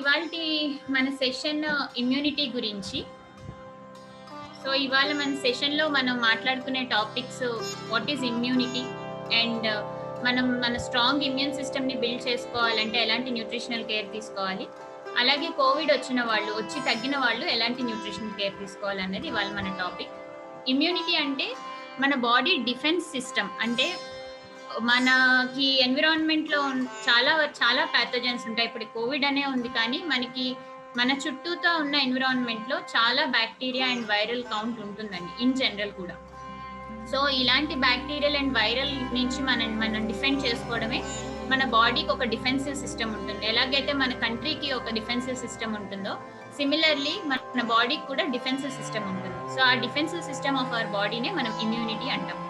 ఇవాల్టి మన session immunity గురించి. సో, ఇవాళ మన సెషన్‌లో మనం మాట్లాడుకునే topics what is immunity and మనం మన స్ట్రాంగ్ ఇమ్యూన్ సిస్టమ్‌ని బిల్డ్ చేసుకోవాలంటే ఎలాంటి న్యూట్రిషనల్ కేర్ తీసుకోవాలి? అలాగే కోవిడ్ వచ్చి తగ్గిన వాళ్ళు ఎలాంటి న్యూట్రిషనల్ కేర్ తీసుకోవాలనేది ఇవాళ మన టాపిక్. ఇమ్యూనిటీ అంటే మన బాడీ డిఫెన్స్ సిస్టమ్. అంటే మనకి ఎన్విరాన్మెంట్‌లో చాలా చాలా పాథోజన్స్ ఉంటాయి. ఇప్పుడు కోవిడ్ అనే ఉంది కానీ మనకి మన చుట్టూతో ఉన్న ఎన్విరాన్మెంట్‌లో చాలా బాక్టీరియా అండ్ వైరల్ కౌంట్ ఉంటుందండి ఇన్ జనరల్ కూడా. సో, ఇలాంటి బాక్టీరియల్ అండ్ వైరల్ నుంచి మనం డిఫెండ్ చేసుకోవడమే మన బాడీకి ఒక డిఫెన్సివ్ సిస్టమ్ ఉంటుంది. ఎలాగైతే మన కంట్రీకి ఒక డిఫెన్సివ్ సిస్టమ్ ఉంటుందో, సిమిలర్‌లీ మన బాడీకి కూడా డిఫెన్సివ్ సిస్టమ్ ఉంటుంది. సో, ఆ డిఫెన్సివ్ సిస్టమ్ ఆఫ్ అవర్ బాడీనే మనం ఇమ్యూనిటీ అంటాం.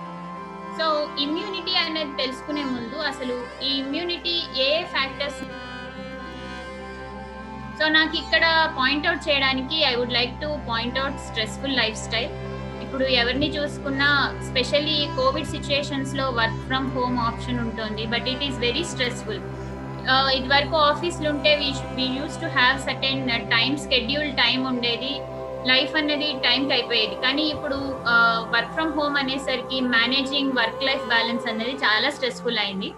సో, ఇమ్యూనిటీ అనేది తెలుసుకునే ముందు అసలు ఈ ఇమ్యూనిటీ ఏ ఫ్యాక్టర్స్. సో, నాకిక్కడ పాయింట్ ఔట్ చేయడానికి I would like to point out stressful lifestyle. ఇప్పుడు ఎవరిని చూసుకున్నా స్పెషల్లీ కోవిడ్ సిట్యుయేషన్స్‌లో వర్క్ ఫ్రమ్ హోమ్ ఆప్షన్ ఉంటుంది. But it is very stressful. ఇదివరకు ఆఫీస్‌లో ఉంటే we used to have certain schedule time ఉండేది. లైఫ్ అనేది టైంకి అయిపోయేది. కానీ ఇప్పుడు వర్క్ ఫ్రమ్ హోమ్ అనేసరికి మేనేజింగ్ వర్క్ లైఫ్ బ్యాలెన్స్ అనేది చాలా స్ట్రెస్‌ఫుల్ అయింది.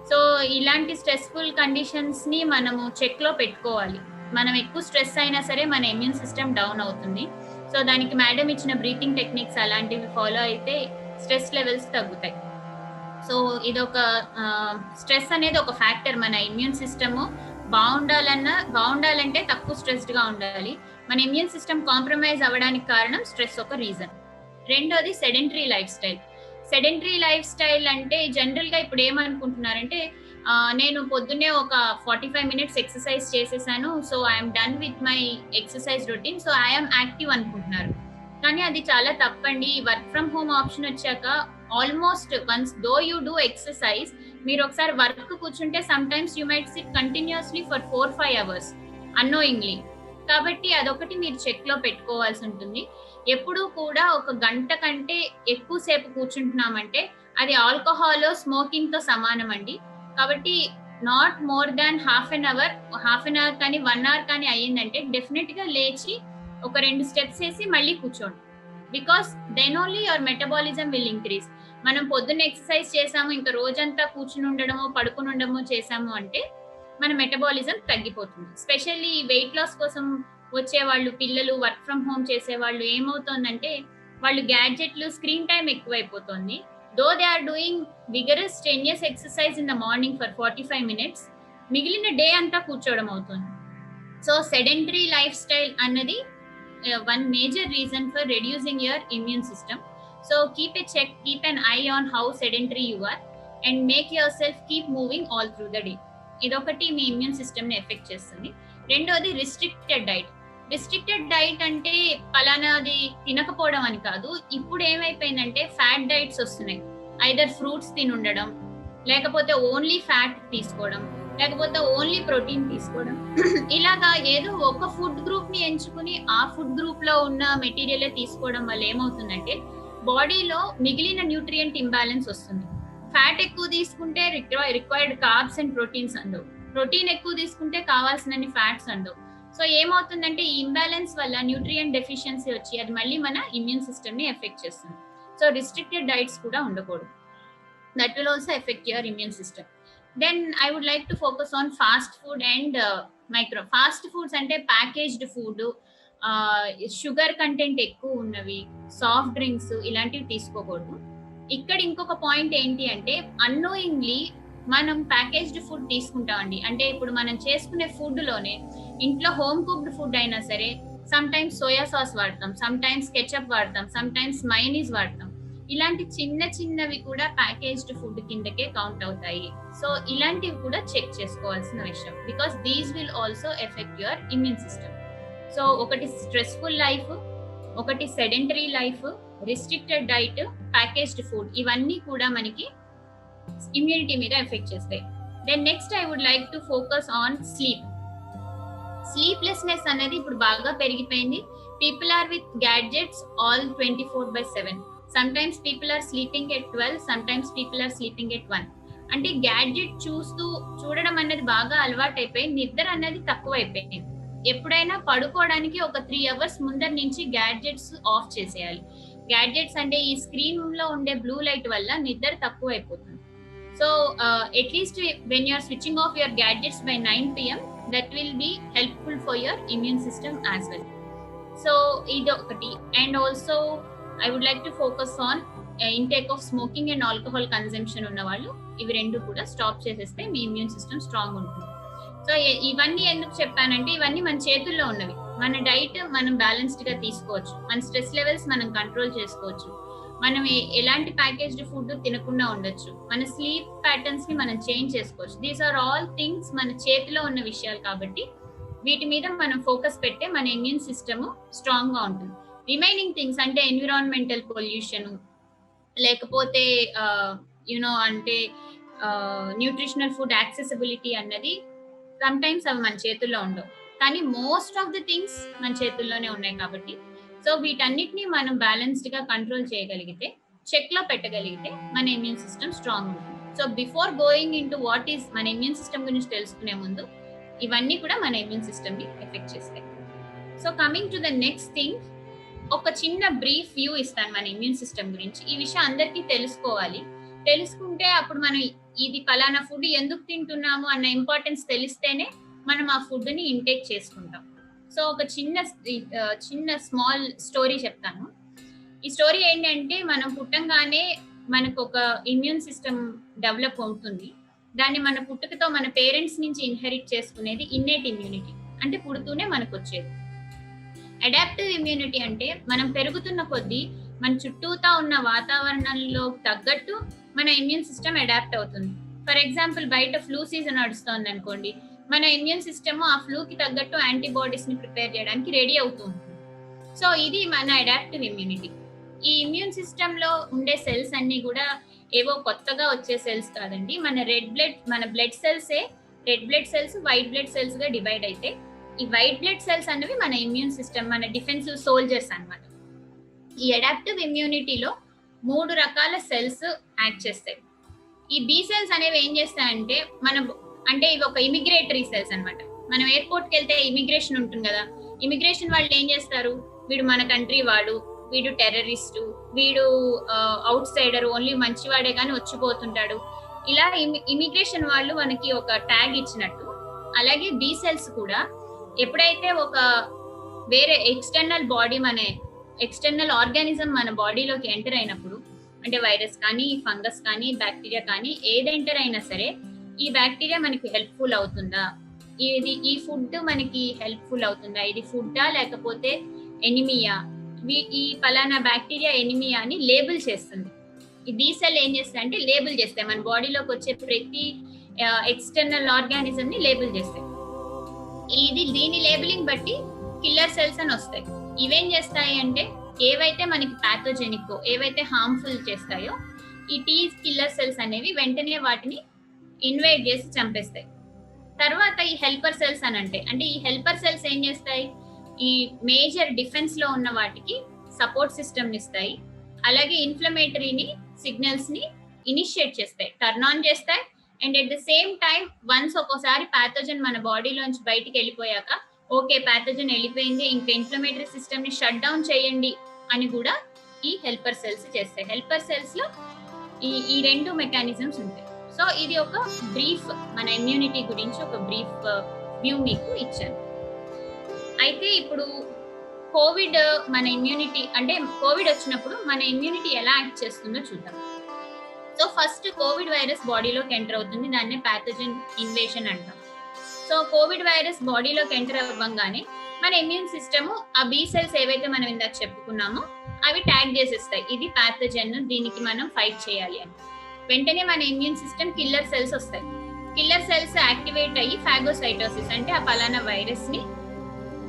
సో, ఇలాంటి స్ట్రెస్‌ఫుల్ కండిషన్స్‌ని మనము చెక్‌లో పెట్టుకోవాలి. మనం ఎక్కువ స్ట్రెస్ అయినా సరే మన ఇమ్యూన్ సిస్టమ్ డౌన్ అవుతుంది. సో, దానికి మేడం ఇచ్చిన బ్రీతింగ్ టెక్నిక్స్ అలాంటివి ఫాలో అయితే స్ట్రెస్ లెవెల్స్ తగ్గుతాయి. సో, ఇదొక స్ట్రెస్ అనేది ఒక ఫ్యాక్టర్. మన ఇమ్యూన్ సిస్టమ్ బావుండాలంటే తక్కువ స్ట్రెస్డ్‌గా ఉండాలి. మన ఇమ్యూన్ సిస్టమ్ కాంప్రమైజ్ అవ్వడానికి కారణం స్ట్రెస్ ఒక రీజన్. రెండోది sedentary life style. Sedentary life style అంటే జనరల్‌గా ఇప్పుడు ఏమనుకుంటున్నారంటే నేను పొద్దున్నే ఒక 45 మినిట్స్ ఎక్సర్సైజ్ చేసేసాను. So, I am done with my exercise routine. So, I am active అనుకుంటున్నారు. కానీ అది చాలా తప్పండి. వర్క్ ఫ్రమ్ హోమ్ ఆప్షన్ వచ్చాక almost once though you do exercise, మీరు ఒకసారి వర్క్ కూర్చుంటే sometimes you might sit continuously for 4-5 hours annoyingly. కాబట్టి అదొకటి మీరు చెక్‌లో పెట్టుకోవాల్సి ఉంటుంది. ఎప్పుడూ కూడా ఒక గంట కంటే ఎక్కువ సేపు కూర్చుంటున్నామంటే అది ఆల్కహాల్, స్మోకింగ్‌తో సమానం అండి. కాబట్టి not more than half an hour కానీ 1 అవర్ కానీ అయ్యిందంటే డెఫినిట్‌గా లేచి ఒక 2 స్టెప్స్ ఏసి మళ్ళీ కూర్చోండి. Because then only your metabolism will increase. మనం పొద్దున్న ఎక్సర్సైజ్ చేసాము, ఇంకా రోజంతా కూర్చుని ఉండడమో, పడుకుని ఉండడమో చేసాము అంటే మన మెటబాలిజం తగ్గిపోతుంది. స్పెషల్లీ వెయిట్ లాస్ కోసం వచ్చేవాళ్ళు, పిల్లలు, వర్క్ ఫ్రమ్ హోమ్ చేసేవాళ్ళు ఏమవుతోందంటే వాళ్ళు గ్యాడ్జెట్లు, స్క్రీన్ టైమ్ ఎక్కువైపోతుంది. Though they are doing vigorous strenuous exercise in the morning for 45 minutes, మిగిలిన డే అంతా కూర్చోవడం అవుతుంది. సో, సెడెంటరీ లైఫ్ స్టైల్ అన్నది one major reason for reducing your immune system. So, keep an eye on how sedentary you are and make yourself keep moving all through the day. ఇదొకటి మీ immune system ని effect చేస్తుంది. రెండోది restricted diet. Restricted diet అంటే పలానాది తినకపోవడం అని కాదు. ఇప్పుడు ఏమైపోయిందంటే fat diets వస్తున్నాయి. ఐదర్ ఫ్రూట్స్ తిని ఉండడం, లేకపోతే ఓన్లీ ఫ్యాట్ తీసుకోవడం, లేకపోతే ఓన్లీ ప్రోటీన్ తీసుకోవడం. ఇలాగా ఏదో ఒక ఫుడ్ గ్రూప్ ని ఎంచుకుని ఆ ఫుడ్ గ్రూప్ లో ఉన్న మెటీరియలే తీసుకోవడం వల్ల ఏమవుతుందంటే బాడీలో మిగిలిన న్యూట్రియంట్ ఇంబ్యాలెన్స్ వస్తుంది. ఫ్యాట్ ఎక్కువ తీసుకుంటే రిక్వైర్డ్ కార్బ్స్ అండ్ ప్రోటీన్స్ అందవు. ప్రోటీన్ ఎక్కువ తీసుకుంటే కావాల్సినన్ని ఫ్యాట్స్ అందవు. సో, ఏమవుతుందంటే ఈ ఇంబ్యాలెన్స్ వల్ల న్యూట్రియంట్ డెఫిషియన్సీ వచ్చి అది మళ్ళీ మన ఇమ్యూన్ సిస్టమ్ ని ఎఫెక్ట్ చేస్తుంది. సో, రిస్ట్రిక్టెడ్ డైట్స్ కూడా ఉండకూడదు. That will also effect your immune system. Then I would like to focus on fast food and fast foods అంటే ప్యాకేజ్డ్ ఫుడ్, షుగర్ కంటెంట్ ఎక్కువ ఉన్నవి, సాఫ్ట్ డ్రింక్స్ ఇలాంటివి తీసుకోకూడదు. ఇక్కడ ఇంకొక పాయింట్ ఏంటి అంటే అన్నోయింగ్లీ మనం ప్యాకేజ్డ్ ఫుడ్ తీసుకుంటామండి. అంటే ఇప్పుడు మనం చేసుకునే ఫుడ్ లోనే ఇంట్లో హోమ్ కుక్డ్ ఫుడ్ అయినా సరే సమ్ టైమ్స్ సోయా సాస్ వాడతాం, సమ్ టైమ్స్ కెచప్ వాడతాం, సమ్ టైమ్స్ మయోనీస్ వాడతాం. ఇలాంటి చిన్నవి కూడా ప్యాకేజ్డ్ ఫుడ్ కిందకే కౌంట్ అవుతాయి. సో, ఇలాంటివి కూడా చెక్ చేసుకోవాల్సిన విషయం. Because these will also effect your immune system. So, ఒకటి స్ట్రెస్ఫుల్ లైఫ్, ఒకటి sedentary life, restricted diet, packaged food, ఇవన్నీ కూడా మనకి ఇమ్యూనిటీ మీద ఎఫెక్ట్ చేస్తాయి. Then next I would like to focus on sleep. Sleeplessness అనేది ఇప్పుడు బాగా పెరిగిపోయింది. People are with gadgets all 24/7. Sometimes people are sleeping at 12, sometimes people are sleeping at 1. అంటే గ్యాడ్జెట్ చూడడం అనేది బాగా అలవాటైపోయి నిద్ర అనేది తక్కువైపోయింది. ఎప్పుడైనా పడుకోవడానికి ఒక 3 అవర్స్ ముందర నుంచి గ్యాడ్జెట్స్ ఆఫ్ చేసేయాలి. గ్యాడ్జెట్స్ అంటే ఈ స్క్రీన్‌లో ఉండే బ్లూ లైట్ వల్ల నిద్ర తక్కువైపోతుంది. So, at least when you are switching off your gadgets by 9 PM that will be helpful for your immune system as well. So, ఇదొకటి. And also I would like to focus on intake of smoking and alcohol consumption ఉన్నవాళ్ళు ఇవి 2 కూడా stop చేసేస్తే మీ immune system strong ఉంటుంది. So, ఇవన్నీ ఎందుకు చెప్పానంటే ఇవన్నీ మన చేతుల్లో ఉన్నవి. మన డైట్ మనం బ్యాలెన్స్డ్ గా తీసుకోవచ్చు. మన స్ట్రెస్ లెవెల్స్ మనం కంట్రోల్ చేసుకోవచ్చు. మనం ఎలాంటి ప్యాకేజ్డ్ ఫుడ్ తినకుండా ఉండొచ్చు. మన స్లీప్ ప్యాటర్న్స్ ని మనం చేంజ్ చేసుకోవచ్చు. దీస్ ఆర్ ఆల్ థింగ్స్ మన చేతిలో ఉన్న విషయాలు కాబట్టి వీటి మీద మనం ఫోకస్ పెడితే మన ఇమ్యూన్ సిస్టమ్ స్ట్రాంగ్ గా ఉంటుంది. రిమైనింగ్ థింగ్స్ అంటే ఎన్విరాన్మెంటల్ పొల్యూషన్, లేకపోతే అంటే న్యూట్రిషనల్ ఫుడ్ యాక్సెసిబిలిటీ అన్నది సమ్ టైమ్స్ అవి మన చేతుల్లో ఉండవు. కానీ మోస్ట్ ఆఫ్ ది థింగ్స్ మన చేతుల్లోనే ఉన్నాయి కాబట్టి సో వీటన్నిటిని మనం బ్యాలెన్స్డ్ గా కంట్రోల్ చేయగలిగితే, చెక్ లో పెట్టగలిగితే మన ఇమ్యూన్ సిస్టమ్ స్ట్రాంగ్ ఉంటుంది. So before going in to what is మన ఇమ్యూన్ సిస్టమ్ గురించి తెలుసుకునే ముందు ఇవన్నీ కూడా మన ఇమ్యూన్ సిస్టమ్ ని ఎఫెక్ట్ చేస్తాయి. So coming to the next thing, ఒక చిన్న బ్రీఫ్ వ్యూ ఇస్తాను మన ఇమ్యూన్ సిస్టమ్ గురించి. ఈ విషయం అందరికీ తెలుసుకోవాలి. తెలుసుకుంటే అప్పుడు మనం ఇది పలానా ఫుడ్ ఎందుకు తింటున్నాము అన్న ఇంపార్టెన్స్ తెలిస్తేనే మనం ఆ ఫుడ్ ని ఇంటేక్ చేసుకుంటాం. సో ఒక చిన్న స్మాల్ స్టోరీ చెప్తాను. ఈ స్టోరీ ఏంటంటే మనం పుట్టంగానే మనకు ఒక ఇమ్యూన్ సిస్టమ్ డెవలప్ అవుతుంది. దాన్ని మన పుట్టుకతో మన పేరెంట్స్ నుంచి ఇన్హెరిట్ చేసుకునేది ఇన్నేట్ ఇమ్యూనిటీ, అంటే పుడుతూనే మనకు వచ్చేది. అడాప్టివ్ ఇమ్యూనిటీ అంటే మనం పెరుగుతున్న కొద్దీ మన చుట్టూతా ఉన్న వాతావరణంలో తగ్గట్టు మన ఇమ్యూన్ సిస్టమ్ అడాప్ట్ అవుతుంది. ఫర్ ఎగ్జాంపుల్ బయట ఫ్లూ సీజన్ నడుస్తుంది అనుకోండి, మన ఇమ్యూన్ సిస్టమ్ ఆ ఫ్లూకి తగ్గట్టు యాంటీబాడీస్ ని ప్రిపేర్ చేయడానికి రెడీ అవుతూ ఉంటుంది. సో ఇది మన అడాప్టివ్ ఇమ్యూనిటీ. ఈ ఇమ్యూన్ సిస్టమ్ లో ఉండే సెల్స్ అన్ని కూడా ఏవో కొత్తగా వచ్చే సెల్స్ కాదండి. మన బ్లడ్ సెల్సే red blood cells, white blood cells గా డివైడ్ అయితే ఈ వైట్ బ్లడ్ సెల్స్ అనేవి మన ఇమ్యూన్ సిస్టమ్, మన డిఫెన్సివ్ సోల్జర్స్ అన్నమాట. ఈ అడాప్టివ్ ఇమ్యూనిటీలో 3 రకాల సెల్స్ యాక్ట్ చేస్తాయి. ఈ బి సెల్స్ అనేవి ఏం చేస్తాయంటే అంటే ఇవి ఒక ఇమిగ్రేటరీ సెల్స్ అన్నమాట. మనం ఎయిర్పోర్ట్ కి వెళ్తే ఇమిగ్రేషన్ ఉంటుంది కదా, ఇమిగ్రేషన్ వాళ్ళు ఏం చేస్తారు, వీడు మన కంట్రీ వాడు, వీడు టెర్రరిస్టు, వీడు అవుట్ సైడర్, ఓన్లీ మంచివాడే కానీ వచ్చిపోతుంటాడు, ఇలా ఇమిగ్రేషన్ వాళ్ళు మనకి ఒక ట్యాగ్ ఇచ్చినట్టు. అలాగే బి సెల్స్ కూడా ఎప్పుడైతే ఒక వేరే ఎక్స్టర్నల్ ఆర్గానిజం మన బాడీలోకి ఎంటర్ అయినప్పుడు, అంటే వైరస్ కానీ, ఫంగస్ కానీ, బ్యాక్టీరియా కానీ ఏది ఎంటర్ అయినా సరే, ఈ బ్యాక్టీరియా మనకి హెల్ప్ఫుల్ అవుతుందా, ఈ ఫుడ్ మనకి హెల్ప్ఫుల్ అవుతుందా, ఇది ఫుడ్డా లేకపోతే ఎనిమియా, ఈ పలానా బ్యాక్టీరియా ఎనిమియా అని లేబుల్ చేస్తుంది. ఈ బి సెల్ ఏం చేస్తాయి అంటే లేబుల్ చేస్తాయి, మన బాడీలోకి వచ్చే ప్రతి ఎక్స్టర్నల్ ఆర్గానిజం ని లేబుల్ చేస్తాయి. దీని లేబులింగ్ బట్టి కిల్లర్ సెల్స్ అని వస్తాయి. ఇవేం చేస్తాయి అంటే ఏవైతే మనకి ప్యాథోజెనిక్, ఏవైతే హార్మ్ఫుల్ చేస్తాయో ఈ టీ కిల్లర్ సెల్స్ అనేవి వెంటనే వాటిని ఇన్వైట్ చేసి చంపేస్తాయి. తర్వాత ఈ హెల్పర్ సెల్స్ అంటే ఈ హెల్పర్ సెల్స్ ఏం చేస్తాయి, ఈ మేజర్ డిఫెన్స్ లో ఉన్న వాటికి సపోర్ట్ సిస్టమ్ ఇస్తాయి. అలాగే ఇన్ఫ్లమేటరీని సిగ్నల్స్ ని ఇనిషియేట్ చేస్తాయి, టర్న్ ఆన్ చేస్తాయి. And at the same time once ఒక్కోసారి ప్యాథోజన్ మన బాడీలోంచి బయటికి వెళ్ళిపోయాక, ఓకే ప్యాథోజన్ వెళ్ళిపోయింది, ఇంకా ఇన్ఫ్లమేటరీ సిస్టమ్ ని షట్ డౌన్ చేయండి అని కూడా ఈ హెల్పర్ సెల్స్ చేస్తాయి. హెల్పర్ సెల్స్ లో ఈ 2 మెకానిజమ్స్ ఉంటాయి. సో ఇది ఒక బ్రీఫ్ మన ఇమ్యూనిటీ గురించి ఒక బ్రీఫ్ వ్యూ మీకు ఇచ్చాను. అయితే ఇప్పుడు కోవిడ్ వచ్చినప్పుడు మన ఇమ్యూనిటీ ఎలా యాక్ట్ చేస్తుందో చూద్దాం. సో ఫస్ట్ కోవిడ్ వైరస్ బాడీలోకి ఎంటర్ అవుతుంది, దాన్నే ప్యాథోజన్ ఇన్వేషన్ అంటాం. సో కోవిడ్ వైరస్ బాడీలోకి ఎంటర్ అవ్వగానే మన ఇమ్యూన్ సిస్టమ్ ఆ బి సెల్స్ ఏవైతే మనం ఇందాక చెప్పుకున్నామో అవి ట్యాగ్ చేసేస్తాయి, ఇది ప్యాథోజన్, దీనికి మనం ఫైట్ చేయాలి అని. వెంటనే మన ఇమ్యూన్ సిస్టమ్ కిల్లర్ సెల్స్ వస్తాయి. కిల్లర్ సెల్స్ యాక్టివేట్ అయ్యి ఫాగోసైటోసిస్ అంటే ఆ పలానా వైరస్ ని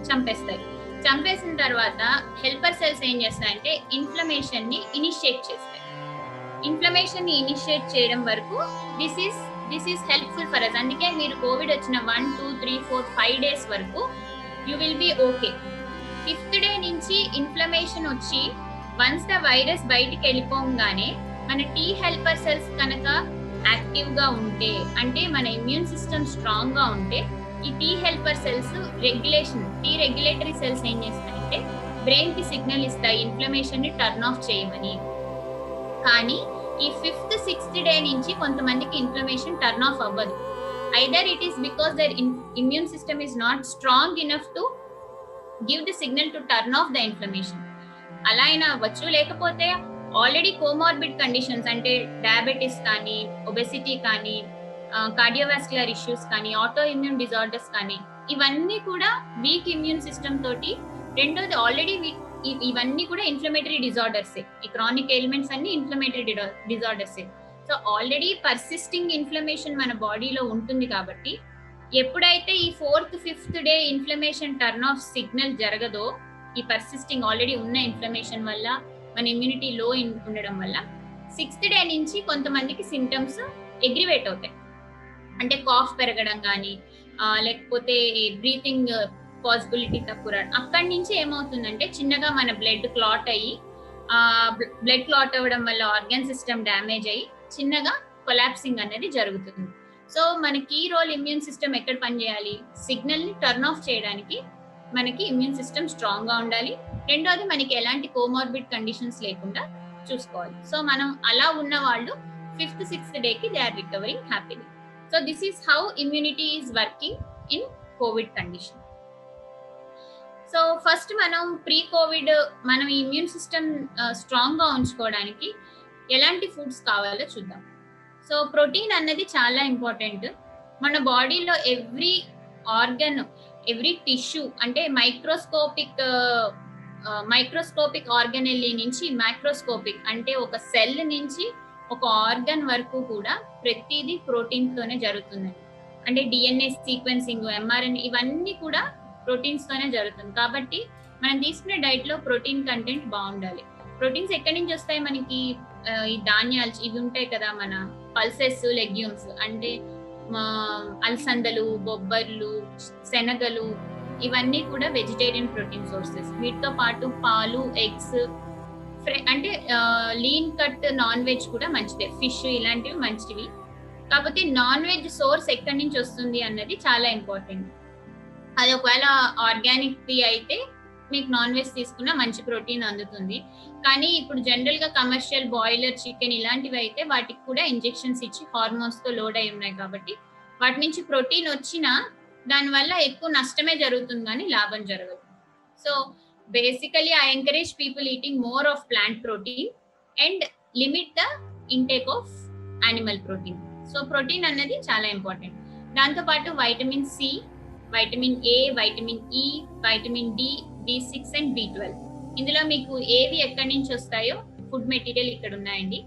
చంపేస్తాయి. చంపేసిన తర్వాత హెల్పర్ సెల్స్ ఏం చేస్తాయంటే ఇన్ఫ్లమేషన్ ని ఇనిషియేట్ చేస్తాయి. ఇన్ఫ్లమేషన్ ని ఇనిషియేట్ చేయడం వరకు this is helpful for us. అందుకే మీరు కోవిడ్ వచ్చిన 1, 2, 3, 4, 5 days వరకు you will be okay. 5th day నుంచి ఇన్ఫ్లమేషన్ వచ్చి వన్స్ ద వైరస్ బయటికి వెళ్ళిపోగానే మన టీ హెల్పర్ సెల్స్ కనుక యాక్టివ్గా ఉంటే, అంటే మన ఇమ్యూన్ సిస్టమ్ స్ట్రాంగ్గా ఉంటే ఈ T helper cells tea regulatory cells ఏం చేస్తాయంటే బ్రెయిన్కి సిగ్నల్ ఇస్తాయి ఇన్ఫ్లమేషన్ని టర్న్ ఆఫ్ చేయమని. కానీ ఈ 5th 6th డే నుంచి కొంతమందికి ఇన్ఫ్లమేషన్ టర్న్ ఆఫ్ అవ్వదు. Either it is because their immune system is not strong enough to give the signal to turn off the inflammation. అలా అయినా అవ్వచ్చు. లేకపోతే ఆల్రెడీ కోమార్బిడ్ కండిషన్స్ అంటే డయాబెటీస్ కానీ, ఒబెసిటీ కానీ, కార్డియోవాస్కులర్ ఇష్యూస్ కానీ, ఆటో ఇమ్యూన్ డిజార్డర్స్ కానీ, ఇవన్నీ కూడా వీక్ ఇమ్యూన్ సిస్టమ్ తోటి. రెండోది ఆల్రెడీ ఇవన్నీ కూడా ఇన్ఫ్లమేటరీ డిజార్డర్సే. ఈ క్రానిక్ ఎలిమెంట్స్ అన్ని ఇన్ఫ్లమేటరీ డిజార్డర్సే. సో ఆల్రెడీ పర్సిస్టింగ్ ఇన్ఫ్లమేషన్ మన బాడీలో ఉంటుంది కాబట్టి ఎప్పుడైతే ఈ 4th 5th day inflammation turn off signal జరగదో, ఈ పర్సిస్టింగ్ ఆల్రెడీ ఉన్న ఇన్ఫ్లమేషన్ వల్ల మన ఇమ్యూనిటీ లో ఉండడం వల్ల 6th డే నుంచి కొంతమందికి సిమ్టమ్స్ అగ్రివేట్ అవుతాయి. అంటే కాఫ్ పెరగడం కానీ, లేకపోతే బ్రీతింగ్ పాసిబిలిటీ తక్కువ రావడం. అక్కడి నుంచి ఏమవుతుందంటే చిన్నగా మన బ్లడ్ క్లాట్ అయ్యి, బ్లడ్ క్లాట్ అవ్వడం వల్ల ఆర్గాన్ సిస్టమ్ డ్యామేజ్ అయ్యి చిన్నగా కొలాప్సింగ్ అనేది జరుగుతుంది. సో మన కీ రోల్ ఇమ్యూన్ సిస్టమ్ ఎక్కడ పనిచేయాలి? సిగ్నల్ ని టర్న్ ఆఫ్ చేయడానికి మనకి ఇమ్యూన్ సిస్టమ్ స్ట్రాంగ్ గా ఉండాలి. రెండోది మనకి ఎలాంటి కోమార్బిడ్ కండిషన్స్ లేకుండా చూసుకోవాలి. సో మనం అలా ఉన్న వాళ్ళు 5th 6th డేకి they are recovering happily. So this is how immunity is working in Covid condition. So first మనం ప్రీ కోవిడ్ మనం ఇమ్యూన్ సిస్టమ్ స్ట్రాంగ్ గా ఉంచుకోవడానికి ఎలాంటి ఫుడ్స్ కావాలో చూద్దాం. సో ప్రోటీన్ అన్నది చాలా ఇంపార్టెంట్. మన బాడీలో ఎవ్రీ ఆర్గన్, ఎవ్రీ టిష్యూ, అంటే మైక్రోస్కోపిక్ ఆర్గనెల్లీ నుంచి మైక్రోస్కోపిక్ అంటే ఒక సెల్ నుంచి ఒక ఆర్గన్ వరకు కూడా ప్రతిదీ ప్రోటీన్ తోనే జరుగుతుందండి. అంటే డిఎన్ఏ సీక్వెన్సింగ్, ఎంఆర్ఎన్ఏ ఇవన్నీ కూడా ప్రోటీన్స్ తోనే జరుగుతుంది. కాబట్టి మనం తీసుకునే డైట్ లో ప్రోటీన్ కంటెంట్ బాగుండాలి. ప్రోటీన్స్ ఎక్కడి నుంచి వస్తాయి మనకి? ఈ ధాన్యాలు ఇవి ఉంటాయి కదా, మన పల్సెస్, లెగ్యూమ్స్ అంటే అలసందలు, బొబ్బర్లు, శనగలు, ఇవన్నీ కూడా వెజిటేరియన్ ప్రోటీన్ సోర్సెస్. వీటితో పాటు పాలు, ఎగ్స్, అంటే లీన్ కట్ నాన్ వెజ్ కూడా మంచిదే. ఫిష్ ఇలాంటివి మంచివి. కాకపోతే నాన్ వెజ్ సోర్స్ ఎక్కడి నుంచి వస్తుంది అన్నది చాలా ఇంపార్టెంట్. అది ఒకవేళ ఆర్గానిక్ అయితే మీకు నాన్ వెజ్ తీసుకున్న మంచి ప్రోటీన్ అందుతుంది. కానీ ఇప్పుడు జనరల్ గా కమర్షియల్ బాయిలర్ చికెన్ ఇలాంటివి అయితే వాటికి కూడా ఇంజెక్షన్స్ ఇచ్చి హార్మోన్స్ తో లోడ్ అయి ఉన్నాయి కాబట్టి వాటి నుంచి ప్రోటీన్ వచ్చినా దానివల్ల ఎక్కువ నష్టమే జరుగుతుంది కానీ లాభం జరగదు. So basically I encourage people eating more of plant protein and limit the intake of animal protein. So protein అన్నది చాలా ఇంపార్టెంట్. దాంతో పాటు vitamin C, vitamin A, vitamin E, vitamin D, B6 and B12. ఇందులో మీకు ఏవి ఎక్కడి నుంచి వస్తాయో ఫుడ్ మెటీరియల్ ఇక్కడ ఉన్నాయండి.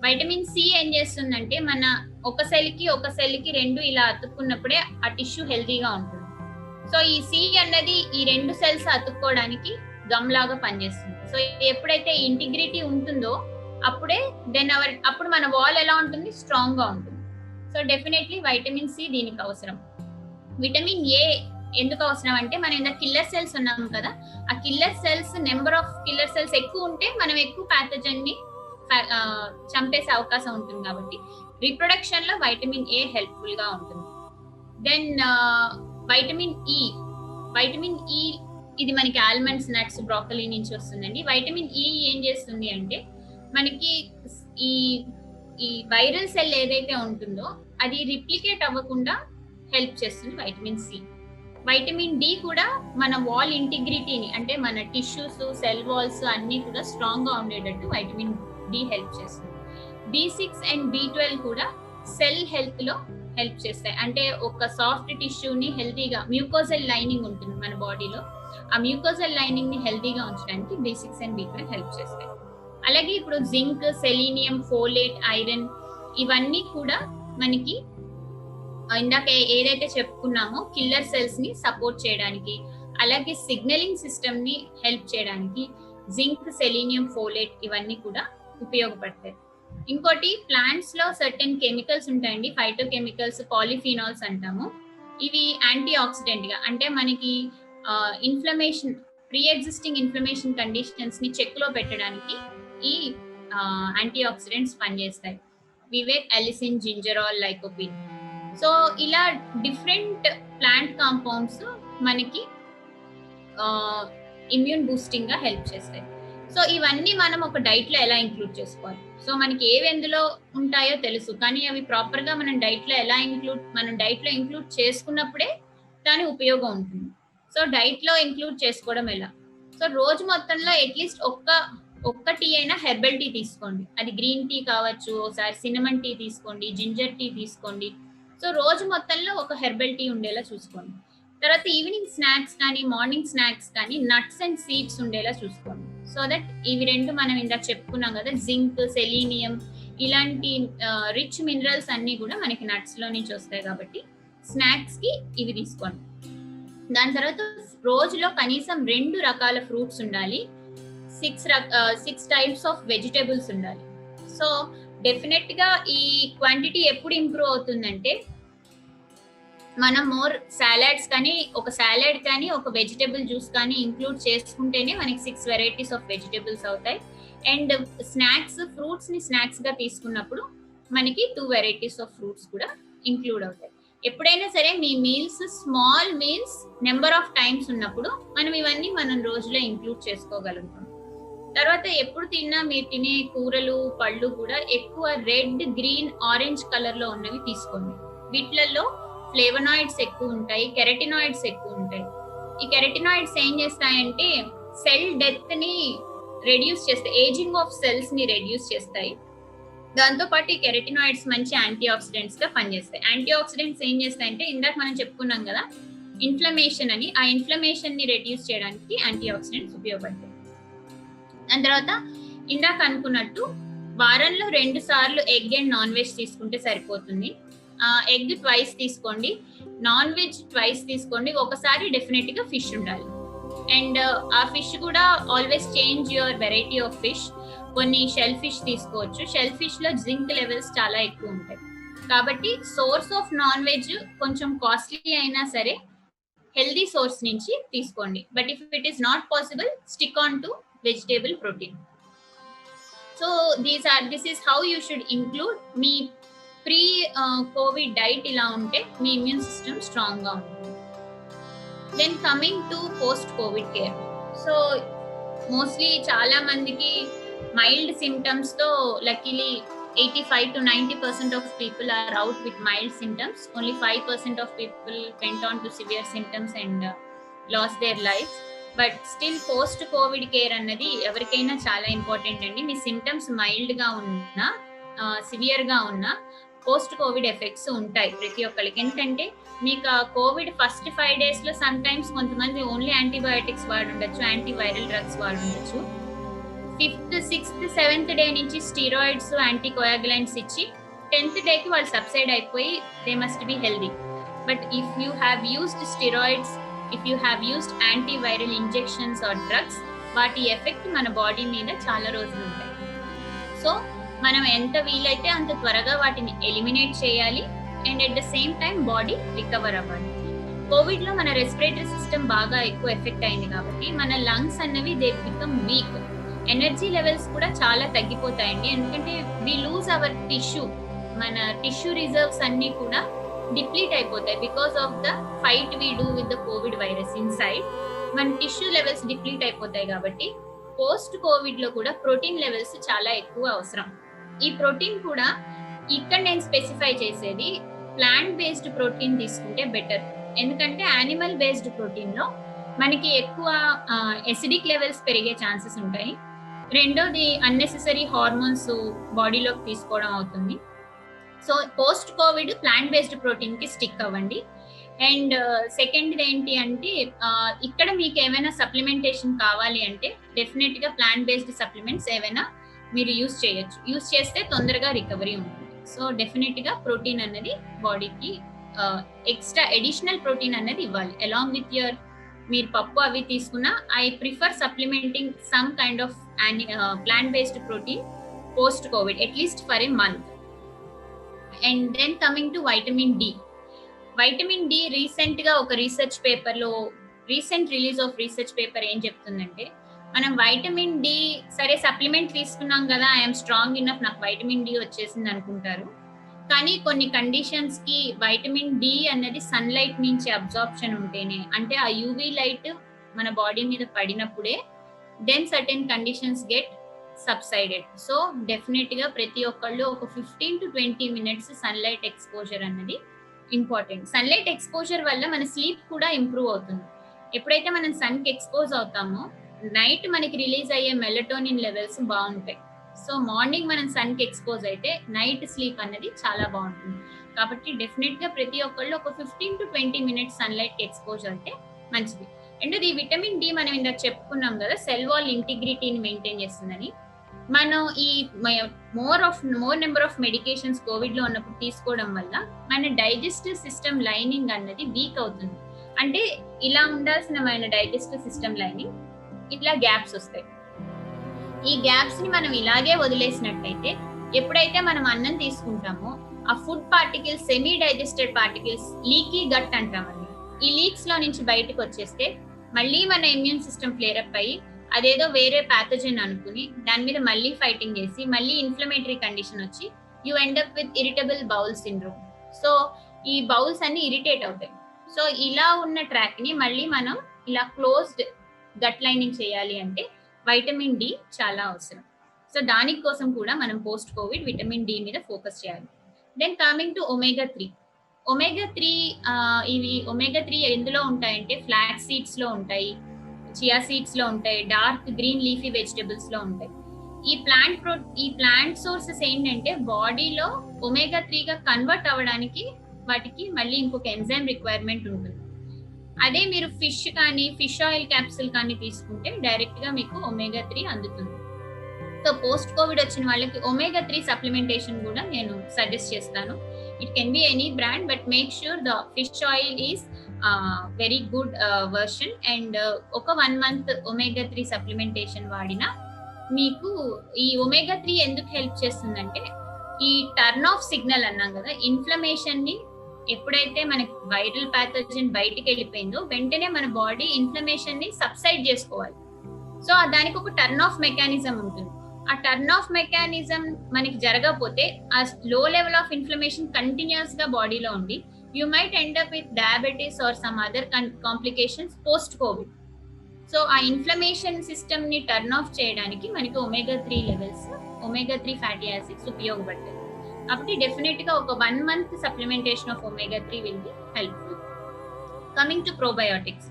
వైటమిన్ సి ఏం చేస్తుందంటే మన ఒక సెల్కి రెండు ఇలా అతుక్కున్నప్పుడే ఆ టిష్యూ హెల్తీగా ఉంటుంది. సో ఈ సి అన్నది ఈ రెండు సెల్స్ అతుక్కోవడానికి గమ్ లాగా పనిచేస్తుంది. సో ఎప్పుడైతే ఇంటిగ్రిటీ ఉంటుందో అప్పుడు మన వాల్ ఎలా ఉంటుంది? స్ట్రాంగ్ గా ఉంటుంది. సో డెఫినెట్లీ వైటమిన్ సి దీనికి అవసరం. విటమిన్ ఏ ఎందుకు అవసరం అంటే మనం ఇంత కిల్లర్ సెల్స్ ఉన్నాం కదా, ఆ killer cells number of killer cells ఎక్కువ ఉంటే మనం ఎక్కువ ప్యాథోజన్ ని చంపేసే అవకాశం ఉంటుంది. కాబట్టి రీప్రొడక్షన్ లో వైటమిన్ ఏ హెల్ప్ఫుల్ గా ఉంటుంది. దెన్ వైటమిన్ ఈ ఇది మనకి ఆల్మండ్స్, నట్స్, బ్రోకలీ నుంచి వస్తుందండి. వైటమిన్ ఈ ఏం చేస్తుంది అంటే మనకి ఈ వైరల్ సెల్ ఏదైతే ఉంటుందో అది రిప్లికేట్ అవ్వకుండా హెల్ప్ చేస్తుంది వైటమిన్ సి. వైటమిన్ డి కూడా మన వాల్ ఇంటిగ్రిటీని, అంటే మన టిష్యూస్, సెల్ వాల్స్ అన్ని కూడా స్ట్రాంగ్ గా ఉండేటట్టు వైటమిన్ డి హెల్ప్ చేస్తుంది. B6 అండ్ B12 కూడా సెల్ హెల్త్ లో హెల్ప్ చేస్తాయి. అంటే ఒక సాఫ్ట్ టిష్యూని హెల్తీగా, మ్యూకోజల్ లైనింగ్ ఉంటుంది మన బాడీలో, ఆ మ్యూకోజల్ లైనింగ్ ని హెల్తీగా ఉంచడానికి B6 అండ్ B12 హెల్ప్ చేస్తాయి. అలాగే ఇప్పుడు జింక్, సెలీనియం, ఫోలేట్, ఐరన్ ఇవన్నీ కూడా మనకి ఇందాక ఏదైతే చెప్పుకున్నామో కిల్లర్ సెల్స్ ని సపోర్ట్ చేయడానికి, అలాగే సిగ్నలింగ్ సిస్టమ్ ని హెల్ప్ చేయడానికి జింక్, సెలీనియం, ఫోలేట్ ఇవన్నీ కూడా ఉపయోగపడతాయి. ఇంకోటి ప్లాంట్స్ లో సర్టెన్ కెమికల్స్ ఉంటాయండి, ఫైటో కెమికల్స్, పాలిఫినాల్స్ అంటాము. ఇవి యాంటీ ఆక్సిడెంట్ గా, అంటే మనకి inflammation, pre existing inflammation conditions ని చెక్ లో పెట్టడానికి ఈ యాంటీ ఆక్సిడెంట్స్ పనిచేస్తాయి. వివేక్ అలిసిన్, జింజరాల్, లైకోపిన్. సో ఇలా డిఫరెంట్ ప్లాంట్ కాంపౌండ్స్ మనకి ఇమ్యూన్ బూస్టింగ్ గా హెల్ప్ చేస్తాయి. సో ఇవన్నీ మనం ఒక డైట్ లో ఎలా ఇంక్లూడ్ చేసుకోవాలి? సో మనకి ఏవి ఎందులో ఉంటాయో తెలుసు, కానీ అవి ప్రాపర్ గా మనం డైట్ లో ఇంక్లూడ్ చేసుకున్నప్పుడే దాని ఉపయోగం ఉంటుంది. సో డైట్ లో ఇంక్లూడ్ చేసుకోవడం ఎలా? సో రోజు మొత్తంలో అట్లీస్ట్ ఒక్క టీ అయినా హెర్బల్ టీ తీసుకోండి. అది గ్రీన్ టీ కావచ్చు, ఒకసారి సినమన్ టీ తీసుకోండి, జింజర్ టీ తీసుకోండి. సో రోజు మొత్తంలో ఒక హెర్బల్ టీ ఉండేలా చూసుకోండి. తర్వాత ఈవినింగ్ స్నాక్స్ కానీ మార్నింగ్ స్నాక్స్ కానీ నట్స్ అండ్ సీడ్స్ ఉండేలా చూసుకోండి. సో దట్ ఇవి రెండు మనం ఇందాక చెప్పుకున్నాం కదా, జింక్, సెలీనియం ఇలాంటి రిచ్ మినరల్స్ అన్ని కూడా మనకి నట్స్ లో నుంచి వస్తాయి కాబట్టి స్నాక్స్ కి ఇవి తీసుకోండి. దాని తర్వాత రోజులో కనీసం 2 రకాల ఫ్రూట్స్ ఉండాలి, 6 టైప్స్ ఆఫ్ వెజిటేబుల్స్ ఉండాలి. సో డెఫినెట్ గా ఈ క్వాంటిటీ ఎప్పుడు ఇంప్రూవ్ అవుతుందంటే మనం మోర్ సాలడ్స్ కానీ ఒక సాలడ్ కానీ ఒక వెజిటేబుల్ జ్యూస్ కానీ ఇంక్లూడ్ చేసుకుంటేనే మనకి 6 వెరైటీస్ ఆఫ్ వెజిటేబుల్స్ అవుతాయి. అండ్ ఫ్రూట్స్ ని స్నాక్స్ గా తీసుకున్నప్పుడు మనకి 2 వెరైటీస్ ఆఫ్ ఫ్రూట్స్ కూడా ఇంక్లూడ్ అవుతాయి. ఎప్పుడైనా సరే మీ meals small meals number of times ఉన్నప్పుడు మనం ఇవన్నీ మనం రోజులో ఇంక్లూడ్ చేసుకోగలుగుతాం. తర్వాత ఎప్పుడు తిన్నా మీరు తినే కూరలు, పళ్ళు కూడా ఎక్కువ రెడ్, గ్రీన్, ఆరెంజ్ కలర్ లో ఉన్నవి తీసుకోండి. వీటిలలో ఫ్లేవనాయిడ్స్ ఎక్కువ ఉంటాయి, కెరటినాయిడ్స్ ఎక్కువ ఉంటాయి. ఈ కెరటినాయిడ్స్ ఏం చేస్తాయంటే సెల్ డెత్ ని రెడ్యూస్ చేస్తాయి, ఏజింగ్ ఆఫ్ సెల్స్ ని రెడ్యూస్ చేస్తాయి. దాంతో పాటు ఈ కెరటినాయిడ్స్ మంచి యాంటీ ఆక్సిడెంట్స్ గా పనిచేస్తాయి. యాంటీ ఆక్సిడెంట్స్ ఏం చేస్తాయంటే ఇందాక మనం చెప్పుకున్నాం కదా ఇన్ఫ్లమేషన్ అని, ఆ ఇన్ఫ్లమేషన్ ని రెడ్యూస్ చేయడానికి యాంటీ ఆక్సిడెంట్స్ ఉపయోగపడతాయి. దాని తర్వాత ఇందాక అనుకున్నట్టు వారంలో 2 సార్లు ఎగ్ అండ్ నాన్ వెజ్ తీసుకుంటే సరిపోతుంది. ఎగ్ ట్వైస్ తీసుకోండి, నాన్ వెజ్ ట్వైస్ తీసుకోండి. ఒకసారి డెఫినెట్ గా ఫిష్ ఉండాలి. అండ్ ఆ ఫిష్ కూడా always change your variety of fish. కొన్ని షెల్ ఫిష్ తీసుకోవచ్చు. షెల్ ఫిష్ లో జింక్ లెవెల్స్ చాలా ఎక్కువ ఉంటాయి కాబట్టి సోర్స్ ఆఫ్ నాన్ వెజ్ కొంచెం కాస్ట్లీ అయినా సరే హెల్దీ సోర్స్ నుంచి తీసుకోండి. But if it is not possible stick on to vegetable protein. So this is how you should include. మీ ప్రీ కోవిడ్ డైట్ ఇలా ఉంటే మీ ఇమ్యూన్ సిస్టమ్ స్ట్రాంగ్ గా ఉంటుంది. Then coming to post Covid care. So mostly చాలా మందికి mild symptoms తో luckily 85 to 90% of people are out with mild symptoms. Only 5% of people went on to severe symptoms and lost their lives. But still post covid care అన్నది ఎవరికైనా చాలా important అండి. మీ symptoms mild గా ఉన్నా severe గా ఉన్నా post Covid effects ఉంటాయి ప్రతి ఒక్కరికి. ఏంటంటే మీకు కోవిడ్ ఫస్ట్ 5 days లో సమ్ టైమ్స్ కొంతమంది ఓన్లీ యాంటీబయాటిక్స్ వాడుండొచ్చు, యాంటీవైరల్ డ్రగ్స్ వాడుండొచ్చు. 5th, 6th, 7th డే నుంచి స్టీరాయిడ్స్, యాంటీకోయాగులెంట్స్ ఇచ్చి 10th డేకి వాళ్ళు సబ్సైడ్ అయిపోయి they must be healthy. But if you have used steroids, if you have used antiviral injections or drugs, వాటి effect మన body మీద చాలా రోజులు ఉంటాయి. సో మనం ఎంత వీలైతే అంత త్వరగా వాటిని ఎలిమినేట్ చేయాలి and at the same time body recover అవ్వాలి. కోవిడ్ లో మన రెస్పిరేటరీ సిస్టమ్ బాగా ఎక్కువ ఎఫెక్ట్ అయింది కాబట్టి మన లంగ్స్ అన్నవి they become weak. Energy levels కూడా చాలా తగ్గిపోతాయండి. ఎందుకంటే వి లూజ్ అవర్ టిష్యూ, మన టిష్యూ రిజర్వ్స్ అన్ని కూడా డిప్లీట్ అయిపోతాయి because of the fight we do with the Covid virus inside. మన టిష్యూ లెవెల్స్ డిప్లీట్ అయిపోతాయి కాబట్టి పోస్ట్ కోవిడ్ లో కూడా ప్రోటీన్ లెవెల్స్ చాలా ఎక్కువ అవసరం. ఈ ప్రోటీన్ కూడా ఇక్కడ నేను స్పెసిఫై చేసేది ప్లాంట్ బేస్డ్ ప్రోటీన్ తీసుకుంటే బెటర్. ఎందుకంటే యానిమల్ బేస్డ్ ప్రోటీన్ లో మనకి ఎక్కువ ఎసిడిక్ లెవెల్స్ పెరిగే ఛాన్సెస్ ఉంటాయి. రెండోది అన్నెసెసరీ హార్మోన్స్ బాడీలోకి తీసుకోవడం అవుతుంది. So post Covid plant based protein కి స్టిక్ అవ్వండి. అండ్ సెకండ్ ఏంటి అంటే ఇక్కడ మీకు ఏమైనా సప్లిమెంటేషన్ కావాలి అంటే డెఫినెట్ గా ప్లాంట్ బేస్డ్ సప్లిమెంట్స్ ఏమైనా మీరు యూస్ చేయొచ్చు. యూస్ చేస్తే తొందరగా రికవరీ ఉంటుంది. సో డెఫినెట్ గా ప్రోటీన్ అనేది బాడీకి ఎక్స్ట్రా అడిషనల్ ప్రోటీన్ అనేది ఇవ్వాలి. అలాంగ్ విత్ యువర్ మీరు పప్పు అవి తీసుకున్నా I prefer supplementing some kind of plant based protein post Covid at least for a month. And then coming to vitamin D. Vitamin D recent గా ఒక రీసెర్చ్ పేపర్ లో recent release of research paper ఏం చెప్తుందంటే మనం vitamin D సరే supplement తీసుకున్నాం కదా, I'm strong enough, నాకు వైటమిన్ డి వచ్చేసింది అనుకుంటారు. కానీ కొన్ని కండిషన్స్ కి వైటమిన్ డి అన్నది సన్లైట్ నుంచి అబ్జార్ప్షన్ ఉంటేనే, అంటే ఆ యూవీ లైట్ మన బాడీ మీద పడినప్పుడే then certain conditions get subsided. So definite గా ప్రతి ఒక్కళ్ళు ఒక 15 to 20 minutes సన్లైట్ ఎక్స్పోజర్ అన్నది ఇంపార్టెంట్. సన్లైట్ ఎక్స్పోజర్ వల్ల మన స్లీప్ కూడా ఇంప్రూవ్ అవుతుంది. ఎప్పుడైతే మనం సన్ కి ఎక్స్పోజ్ అవుతామో నైట్ మనకి రిలీజ్ అయ్యే మెలటోనిన్ లెవెల్స్ బాగుంటాయి. సో మార్నింగ్ మనం సన్ కి ఎక్స్పోజ్ అయితే నైట్ స్లీప్ అన్నది చాలా బాగుంటుంది. కాబట్టి డెఫినెట్ గా ప్రతి ఒక్కళ్ళు ఒక 15 to 20 minutes సన్లైట్ కి ఎక్స్పోజ్ అయితే మంచిది. అండ్ ఈ విటమిన్ డి మనం ఇందాక చెప్పుకున్నాం కదా, సెల్ వాల్ ఇంటిగ్రిటీని మెయింటైన్ చేస్తుందని. మనం ఈ more number of medications Covid లో ఉన్నప్పుడు తీసుకోవడం వల్ల మన డైజెస్టివ్ సిస్టమ్ లైనింగ్ అన్నది వీక్ అవుతుంది. అంటే ఇలా ఉండాల్సిన మన డైజెస్టివ్ సిస్టమ్ లైనింగ్ ఇట్లా గ్యాప్స్ వస్తాయి. ఈ గ్యాప్స్ ని మనం ఇలాగే వదిలేసినట్టయితే ఎప్పుడైతే మనం అన్నం తీసుకుంటామో ఆ food particles, semi digested particles, leaky gut అంటామండి, ఈ లీక్స్ లో నుంచి బయటకు వచ్చేస్తే మళ్ళీ మన ఇమ్యూన్ సిస్టమ్ ఫ్లేరప్ అయ్యి అదేదో వేరే ప్యాథోజన్ అనుకుని దాని మీద మళ్ళీ ఫైటింగ్ చేసి మళ్ళీ ఇన్ఫ్లమేటరీ కండిషన్ వచ్చి you end up with irritable bowel syndrome. So ఈ బౌల్స్ అన్ని ఇరిటేట్ అవుతాయి. సో ఇలా ఉన్న ట్రాక్ ని మళ్ళీ మనం ఇలా క్లోజ్డ్ గట్ లైనింగ్ చేయాలి అంటే వైటమిన్ డి చాలా అవసరం. సో దానికోసం కూడా మనం పోస్ట్ కోవిడ్ విటమిన్ డి మీద ఫోకస్ చేయాలి. Then coming to omega 3. Omega 3 ఇవి ఒమేగా 3 ఎందులో ఉంటాయంటే ఫ్లాక్స్ సీడ్స్ లో ఉంటాయి, చియా సీడ్స్ లో ఉంటాయి, డార్క్ గ్రీన్ లీఫీ వెజిటబుల్స్ లో ఉంటాయి. ఈ ప్లాంట్ సోర్సెస్ ఏంటంటే బాడీలో ఒమేగా 3 గా కన్వర్ట్ అవ్వడానికి వాటికి మళ్ళీ ఇంకొక ఎంజైమ్ రిక్వైర్మెంట్ ఉంటుంది. అదే మీరు ఫిష్ కానీ ఫిష్ ఆయిల్ క్యాప్సూల్ కానీ తీసుకుంటే డైరెక్ట్ గా మీకు ఒమేగా 3 అందుతుంది. సో పోస్ట్ కోవిడ్ వచ్చిన వాళ్ళకి ఒమేగా 3 సప్లిమెంటేషన్ కూడా నేను సజెస్ట్ చేస్తాను. It can be any brand, but make sure the fish oil is very good version. And ఒక 1 month ఒమేగా 3 సప్లిమెంటేషన్ వాడినా మీకు ఈ ఒమేగా 3 ఎందుకు హెల్ప్ చేస్తుందంటే, ఈ టర్న్ ఆఫ్ సిగ్నల్ అన్నాం కదా, ఇన్ఫ్లమేషన్ ని ఎప్పుడైతే మనకి వైరల్ ప్యాథోజన్ బయటికి వెళ్ళిపోయిందో వెంటనే మన బాడీ ఇన్ఫ్లమేషన్ ని సబ్సైడ్ చేసుకోవాలి. సో దానికి ఒక టర్న్ ఆఫ్ మెకానిజం ఉంటుంది. ఆ టర్న్ ఆఫ్ మెకానిజం మనకి జరగకపోతే ఆ లో లెవెల్ ఆఫ్ ఇన్ఫ్లమేషన్ కంటిన్యూస్ గా బాడీలో ఉండి you might end up with diabetes or some other complications post Covid. So ఆ ఇన్ఫ్లమేషన్ సిస్టమ్ ని టర్న్ ఆఫ్ చేయడానికి మనకి omega 3 levels, omega 3 fatty acids ఉపయోగపడతాయి. కాబట్టి డెఫినెట్ గా ఒక 1 month supplementation of omega 3 will be helpful. Coming to probiotics.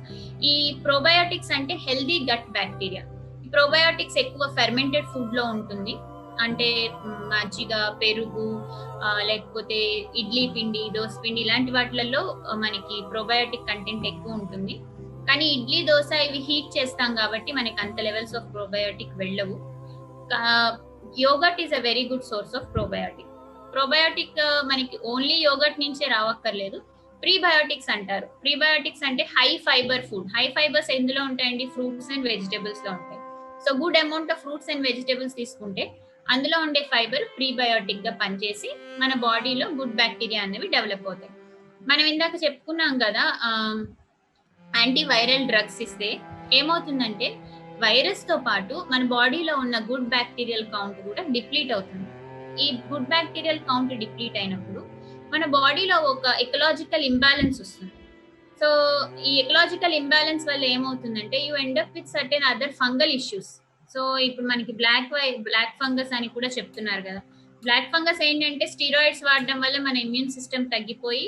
ఈ probiotics అంటే హెల్దీ గట్ బ్యాక్టీరియా. ఈ ప్రోబయోటిక్స్ ఎక్కువ ఫెర్మెంటెడ్ ఫుడ్ లో ఉంటుంది. అంటే మజ్జిగ, పెరుగు, లేకపోతే ఇడ్లీ పిండి, దోస పిండి ఇలాంటి వాటిలలో మనకి ప్రోబయోటిక్ కంటెంట్ ఎక్కువ ఉంటుంది. కానీ ఇడ్లీ, దోశ ఇవి హీట్ చేస్తాం కాబట్టి మనకి అంత లెవెల్స్ ఆఫ్ ప్రోబయోటిక్ వెళ్ళవు. Yoghurt is a very good source of probiotic. Probiotic మనకి ఓన్లీ యోగర్ట్ నుంచే రావక్కర్లేదు. ప్రీబయోటిక్స్ అంటారు. ప్రీబయోటిక్స్ అంటే high fibre food. High fibres ఎందులో ఉంటాయండి? ఫ్రూట్స్ అండ్ వెజిటబుల్స్ లో ఉంటాయి. So good amount of fruits and vegetables తీసుకుంటే అందులో ఉండే ఫైబర్ ప్రీబయోటిక్ గా పనిచేసి మన బాడీలో గుడ్ బ్యాక్టీరియా అనేవి డెవలప్ అవుతాయి. మనం ఇందాక చెప్పుకున్నాం కదా, యాంటీవైరల్ డ్రగ్స్ ఇస్తే ఏమవుతుందంటే వైరస్ తో పాటు మన బాడీలో ఉన్న గుడ్ బ్యాక్టీరియల్ కౌంట్ కూడా డిప్లీట్ అవుతుంది. ఈ గుడ్ బ్యాక్టీరియల్ కౌంట్ డిప్లీట్ అయినప్పుడు మన బాడీలో ఒక ఎకలాజికల్ ఇంబ్యాలెన్స్ వస్తుంది. సో ఈ ఎకలాజికల్ ఇంబ్యాలెన్స్ వల్ల ఏమవుతుందంటే you end up with certain other fungal issues. So ఇప్పుడు మనకి బ్లాక్ ఫంగస్ అని కూడా చెప్తున్నారు కదా. బ్లాక్ ఫంగస్ ఏంటంటే స్టీరాయిడ్స్ వాడడం వల్ల మన ఇమ్యూన్ సిస్టమ్ తగ్గిపోయి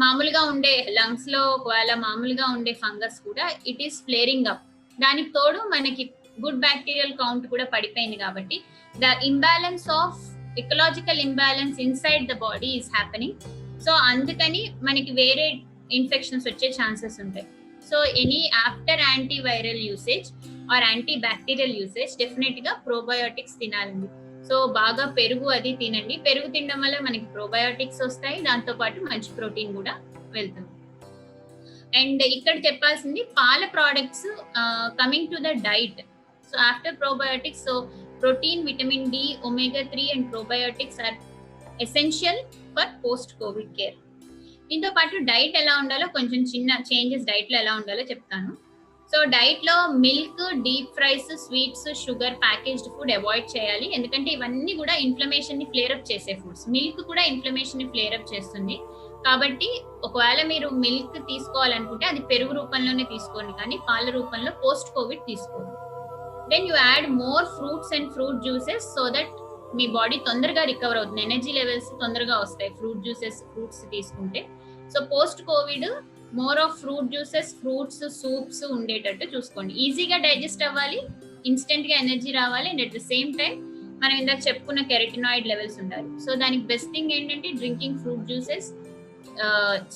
మామూలుగా ఉండే లంగ్స్ లో ఒకవేళ మామూలుగా ఉండే ఫంగస్ కూడా ఇట్ ఈస్ ఫ్లేరింగ్ అప్. దానికి తోడు మనకి గుడ్ బ్యాక్టీరియల్ కౌంట్ కూడా పడిపోయింది కాబట్టి the imbalance of ecological imbalance inside the body is happening. So అందుకని మనకి వేరే ఇన్ఫెక్షన్స్ వచ్చే ఛాన్సెస్ ఉంటాయి. So any after antiviral usage or antibacterial usage definite గా ప్రోబయోటిక్స్ తినాలండి. సో బాగా పెరుగు అది తినండి. పెరుగు తినడం వల్ల మనకి ప్రోబయోటిక్స్ వస్తాయి, దాంతో పాటు మంచి ప్రోటీన్ కూడా వెళ్తుంది. అండ్ ఇక్కడ చెప్పాల్సింది పాల products. Coming to the diet, so after probiotics, so protein, vitamin D, omega 3 and probiotics are essential for post Covid care. దీంతో పాటు డైట్ ఎలా ఉండాలో, కొంచెం చిన్న చేంజెస్ డైట్ లో ఎలా ఉండాలో చెప్తాను. సో డైట్‌లో milk, deep fries, sweets, sugar, packaged food avoid చేయాలి. ఎందుకంటే ఇవన్నీ గూడా ఇన్‌ఫ్లమేషన్‌ని ఫ్లేర్ అప్ చేసే ఫుడ్స్. మిల్క్ కూడా ఇన్‌ఫ్లమేషన్‌ని ఫ్లేర్ అప్ చేస్తుంది. కాబట్టి ఒకవేళ మీరు మిల్క్ తీసుకోవాలనుకుంటే అది పెరుగు రూపంలోనే తీసుకోండి కానీ పాల రూపంలో పోస్ట్ కోవిడ్ తీసుకోవద్దు. Then you add more fruits and fruit juices so that మీ బాడీ తొందరగా రికవర్ అవుతుంది. ఎనర్జీ లెవెల్స్ తొందరగా వస్తాయి ఫ్రూట్ జ్యూసెస్, ఫ్రూట్స్ తీసుకుంటే. So post Covid more of fruit juices, fruits, soups ఉండేటట్టు చూసుకోండి. ఈజీగా డైజెస్ట్ అవ్వాలి, ఇన్స్టెంట్ గా ఎనర్జీ రావాలి and at the same time మనం ఇందాక చెప్పుకున్న కెరటినాయిడ్ లెవెల్స్ ఉండాలి. సో దానికి బెస్ట్ థింగ్ ఏంటంటే డ్రింకింగ్ ఫ్రూట్ జ్యూసెస్,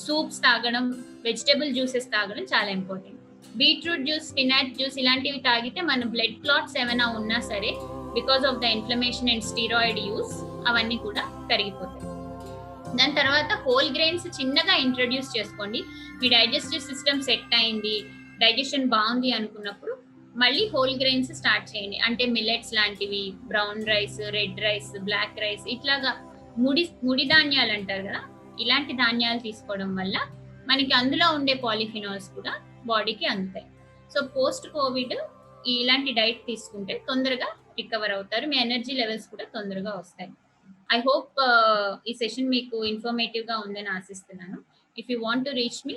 సూప్స్ తాగడం, వెజిటబుల్ జ్యూసెస్ తాగడం చాలా important. Beetroot juice, spinach juice ఇలాంటివి తాగితే మన బ్లడ్ క్లాట్స్ ఏమైనా ఉన్నా సరే because of the inflammation and steroid use అవన్నీ కూడా కరిగిపోతాయి. దాని తర్వాత హోల్ గ్రెయిన్స్ చిన్నగా ఇంట్రడ్యూస్ చేసుకోండి. మీ డైజెస్టివ్ సిస్టమ్ సెట్ అయింది, డైజెషన్ బాగుంది అనుకున్నప్పుడు మళ్ళీ హోల్ గ్రెయిన్స్ స్టార్ట్ చేయండి. అంటే మిల్లెట్స్ లాంటివి, brown rice, red rice, black rice ఇట్లాగా ముడి ధాన్యాలు అంటారు కదా, ఇలాంటి ధాన్యాలు తీసుకోవడం వల్ల మనకి అందులో ఉండే పాలిఫినాల్స్ కూడా బాడీకి అందుతాయి. సో పోస్ట్ కోవిడ్ ఇలాంటి డైట్ తీసుకుంటే తొందరగా రికవర్ అవుతారు. మీ ఎనర్జీ లెవెల్స్ కూడా తొందరగా వస్తాయి. ఐ హోప్ ఈ సెషన్ మీకు ఇన్ఫర్మేటివ్ గా ఉందని ఆశిస్తున్నాను. If you want to reach me